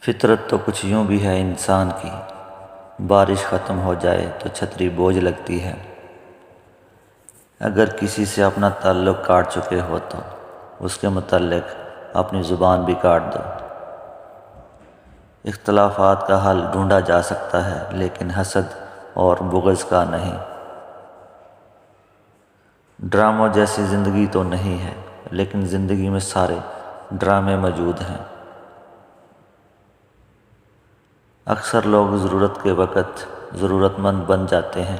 فطرت تو کچھ یوں بھی ہے انسان کی، بارش ختم ہو جائے تو چھتری بوجھ لگتی ہے۔ اگر کسی سے اپنا تعلق کاٹ چکے ہو تو اس کے متعلق اپنی زبان بھی کاٹ دو۔ اختلافات کا حل ڈھونڈا جا سکتا ہے لیکن حسد اور بغض کا نہیں۔ ڈراموں جیسی زندگی تو نہیں ہے لیکن زندگی میں سارے ڈرامے موجود ہیں۔ اکثر لوگ ضرورت کے وقت ضرورت مند بن جاتے ہیں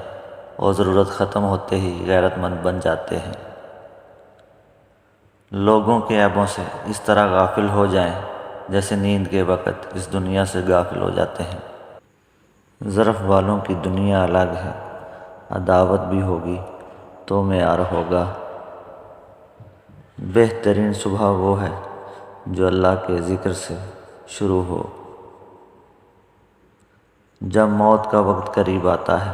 اور ضرورت ختم ہوتے ہی غیرت مند بن جاتے ہیں۔ لوگوں کے عیبوں سے اس طرح غافل ہو جائیں جیسے نیند کے وقت اس دنیا سے غافل ہو جاتے ہیں۔ ظرف والوں کی دنیا الگ ہے، عداوت بھی ہوگی تو معیار ہوگا۔ بہترین صبح وہ ہے جو اللہ کے ذکر سے شروع ہو۔ جب موت کا وقت قریب آتا ہے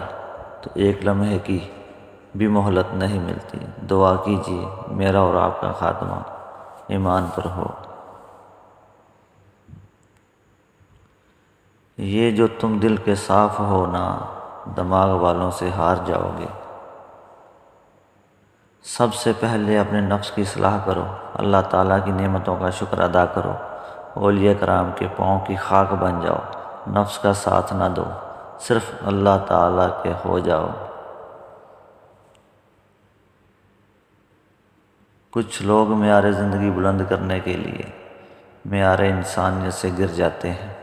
تو ایک لمحے کی بھی مہلت نہیں ملتی۔ دعا کیجیے میرا اور آپ کا خاتمہ ایمان پر ہو۔ یہ جو تم دل کے صاف ہو نا، دماغ والوں سے ہار جاؤ گے۔ سب سے پہلے اپنے نفس کی اصلاح کرو، اللہ تعالیٰ کی نعمتوں کا شکر ادا کرو، اولیاء کرام کے پاؤں کی خاک بن جاؤ، نفس کا ساتھ نہ دو، صرف اللہ تعالیٰ کے ہو جاؤ۔ کچھ لوگ معیار زندگی بلند کرنے کے لیے معیار انسانیت سے گر جاتے ہیں۔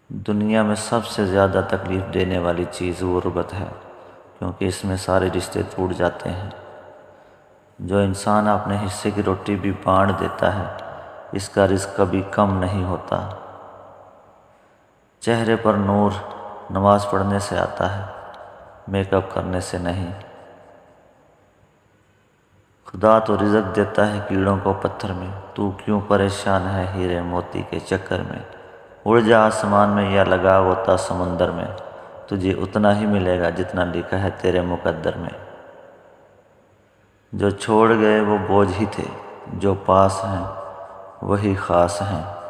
دنیا میں سب سے زیادہ تکلیف دینے والی چیز غربت ہے، کیونکہ اس میں سارے رشتے ٹوٹ جاتے ہیں۔ جو انسان اپنے حصے کی روٹی بھی بانٹ دیتا ہے، اس کا رزق کبھی کم نہیں ہوتا۔ چہرے پر نور نماز پڑھنے سے آتا ہے، میک اپ کرنے سے نہیں۔ خدا تو رزق دیتا ہے کیڑوں کو پتھر میں، تو کیوں پریشان ہے ہیرے موتی کے چکر میں۔ اڑ جا آسمان میں یا لگا غوطہ سمندر میں، تجھے اتنا ہی ملے گا جتنا لکھا ہے تیرے مقدر میں۔ جو چھوڑ گئے وہ بوجھ ہی تھے، جو پاس ہیں وہی خاص ہیں۔